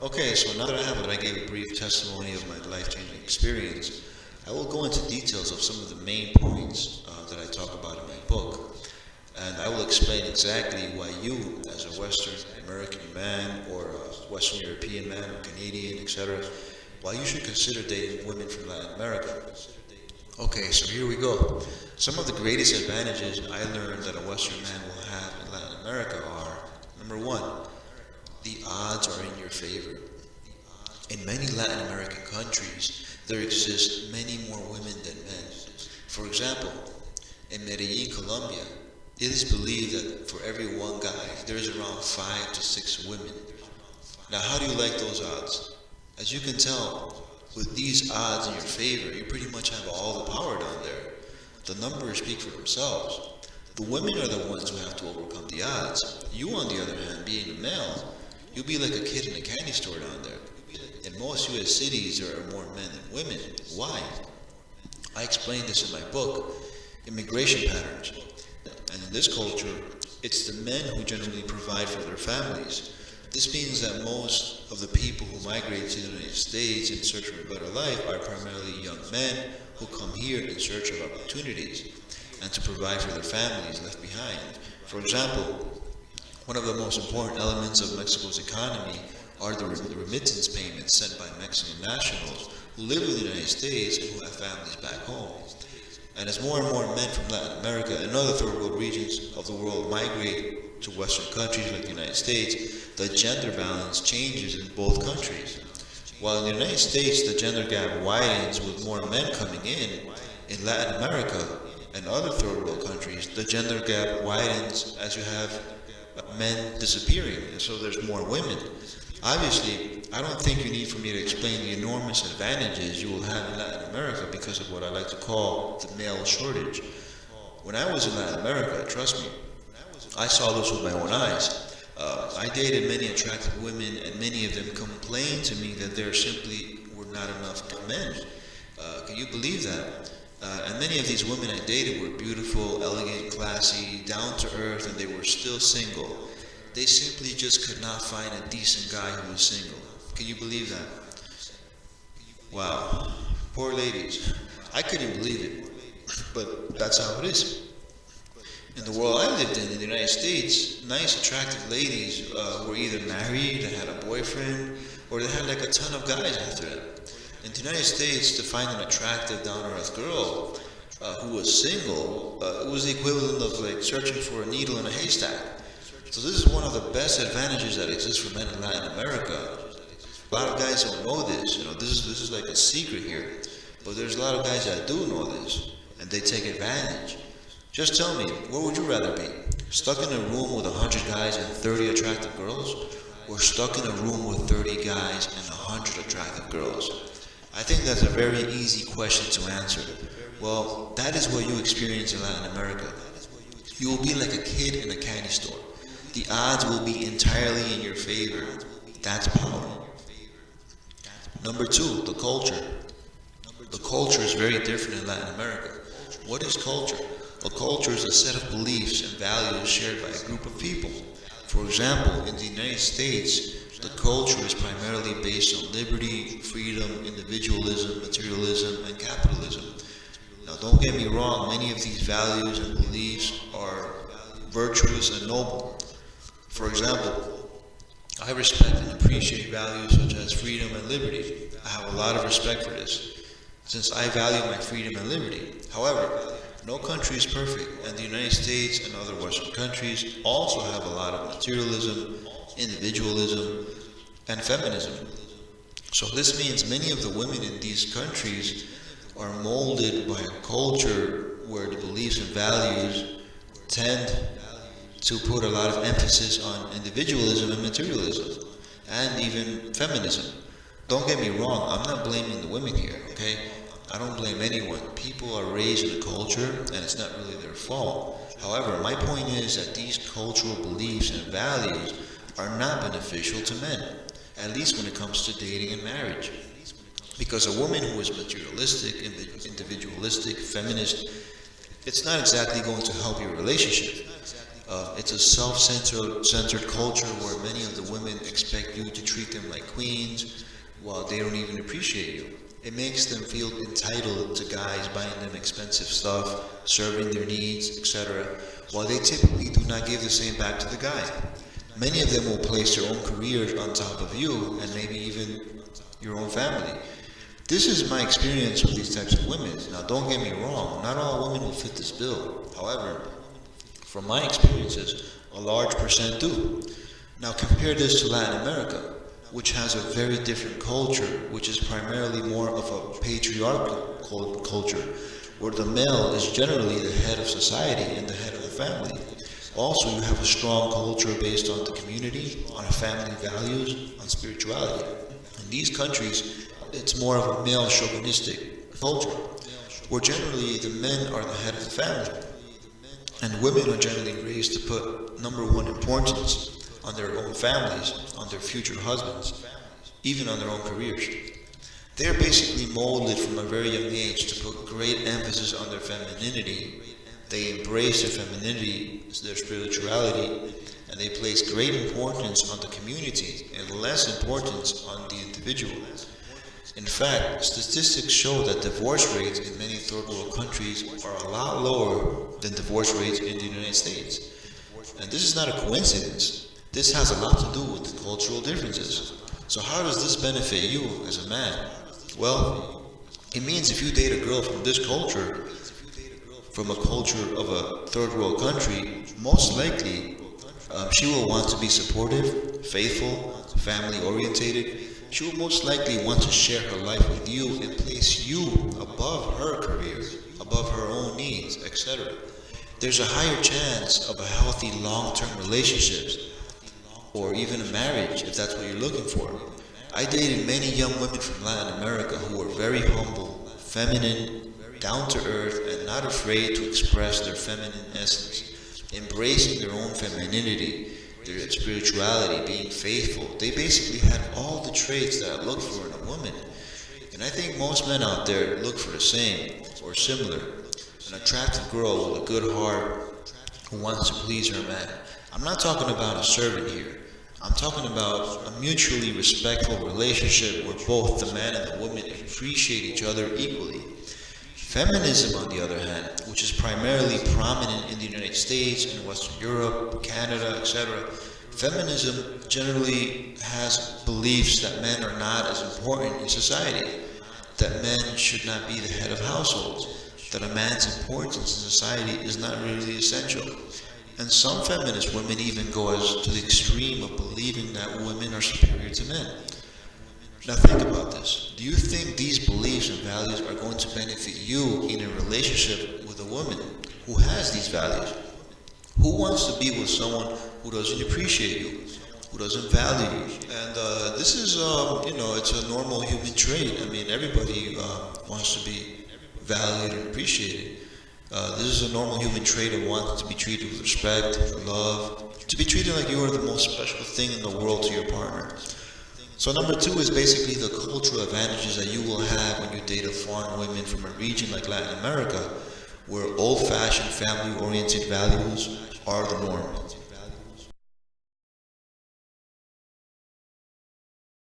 Okay, so now that I gave a brief testimony of my life-changing experience, I will go into details of some of the main points that I talk about in my book, and I will explain exactly why you, as a Western American man or a Western European man or Canadian, etc., why you should consider dating women from Latin America. Okay, so here we go. Some of the greatest advantages I learned that a Western man will have in Latin America are: number one, the odds are in your favor. In many Latin American countries, there exist many more women than men. For example, in Medellin, Colombia, it is believed that for every one guy, there is around 5 to 6 women. Now, how do you like those odds? As you can tell, with these odds in your favor, you pretty much have all the power down there. The numbers speak for themselves. The women are the ones who have to overcome the odds. You, on the other hand, being a male, you'll be like a kid in a candy store down there. In most U.S. cities, there are more men than women. Why? I explain this in my book, Immigration Patterns. And in this culture, it's the men who generally provide for their families. This means that most of the people who migrate to the United States in search of a better life are primarily young men who come here in search of opportunities and to provide for their families left behind. For example, one of the most important elements of Mexico's economy are the remittance payments sent by Mexican nationals who live in the United States and who have families back home. And as more and more men from Latin America and other third world regions of the world migrate to Western countries like the United States, the gender balance changes in both countries. While in the United States the gender gap widens with more men coming in Latin America and other third world countries, the gender gap widens as you have men disappearing, and so there's more women. Obviously, I don't think you need for me to explain the enormous advantages you will have in Latin America because of what I like to call the male shortage. When I was in Latin America, trust me, I saw this with my own eyes. I dated many attractive women, and many of them complained to me that there simply were not enough men. Can you believe that? And many of these women I dated were beautiful, elegant, classy, down to earth, and they were still single. They simply just could not find a decent guy who was single. Can you believe that? Wow. Poor ladies. I couldn't believe it, but that's how it is. In the world I lived in the United States, nice, attractive ladies were either married, they had a boyfriend, or they had like a ton of guys after them. In the United States, to find an attractive, down-to-earth girl who was single, it was the equivalent of like searching for a needle in a haystack. So this is one of the best advantages that exists for men in Latin America. A lot of guys don't know this. This is like a secret here. But there's a lot of guys that do know this, and they take advantage. Just tell me, where would you rather be? Stuck in a room with 100 guys and 30 attractive girls? Or stuck in a room with 30 guys and 100 attractive girls? I think that's a very easy question to answer. Well, that is what you experience in Latin America. You will be like a kid in a candy store. The odds will be entirely in your favor. That's power. Number two, the culture. The culture is very different in Latin America. What is culture? A culture is a set of beliefs and values shared by a group of people. For example, in the United States, the culture is primarily based on liberty, freedom, individualism, materialism, and capitalism. Now, don't get me wrong, many of these values and beliefs are virtuous and noble. For example, I respect and appreciate values such as freedom and liberty. I have a lot of respect for this, since I value my freedom and liberty. However, no country is perfect, and the United States and other Western countries also have a lot of materialism, individualism, and feminism. So this means many of the women in these countries are molded by a culture where the beliefs and values tend to put a lot of emphasis on individualism and materialism, and even feminism. Don't get me wrong, I'm not blaming the women here, okay? I don't blame anyone. People are raised in a culture, and it's not really their fault. However, my point is that these cultural beliefs and values are not beneficial to men, at least when it comes to dating and marriage. Because a woman who is materialistic, individualistic, feminist, it's not exactly going to help your relationship. It's a self-centered culture where many of the women expect you to treat them like queens while they don't even appreciate you. It makes them feel entitled to guys buying them expensive stuff, serving their needs, etc., while they typically do not give the same back to the guy. Many of them will place their own careers on top of you and maybe even your own family. This is my experience with these types of women. Now, don't get me wrong, not all women will fit this bill. However, from my experiences, a large percent do. Now, compare this to Latin America, which has a very different culture, which is primarily more of a patriarchal culture, where the male is generally the head of society and the head of the family. Also, you have a strong culture based on the community, on family values, on spirituality. In these countries, it's more of a male chauvinistic culture, where generally the men are the head of the family, and women are generally raised to put number one importance on their own families, on their future husbands, even on their own careers. They're basically molded from a very young age to put great emphasis on their femininity. They embrace their femininity, their spirituality, and they place great importance on the community and less importance on the individual. In fact, statistics show that divorce rates in many third world countries are a lot lower than divorce rates in the United States. And this is not a coincidence. This has a lot to do with the cultural differences. So how does this benefit you as a man? Well, it means if you date a girl from this culture, from a culture of a third world country, most likely she will want to be supportive, faithful, family orientated. She will most likely want to share her life with you and place you above her career, above her own needs, etc. There's a higher chance of a healthy long-term relationships, or even a marriage if that's what you're looking for. I dated many young women from Latin America who were very humble, feminine, down to earth, and not afraid to express their feminine essence, embracing their own femininity, their spirituality, being faithful. They basically had all the traits that I look for in a woman. And I think most men out there look for the same or similar. An attractive girl with a good heart who wants to please her man. I'm not talking about a servant here. I'm talking about a mutually respectful relationship where both the man and the woman appreciate each other equally. Feminism, on the other hand, which is primarily prominent in the United States and Western Europe, Canada, etc., feminism generally has beliefs that men are not as important in society, that men should not be the head of households, that a man's importance in society is not really essential. And some feminist women even go as to the extreme of believing that women are superior to men. Now think about this. Do you think these beliefs and values are going to benefit you in a relationship with a woman who has these values? Who wants to be with someone who doesn't appreciate you, who doesn't value you? And this is, it's a normal human trait. I mean, everybody wants to be valued and appreciated. This is a normal human trait of wanting to be treated with respect, love, to be treated like you are the most special thing in the world to your partner. So number two is basically the cultural advantages that you will have when you date a foreign woman from a region like Latin America, where old-fashioned family-oriented values are the norm.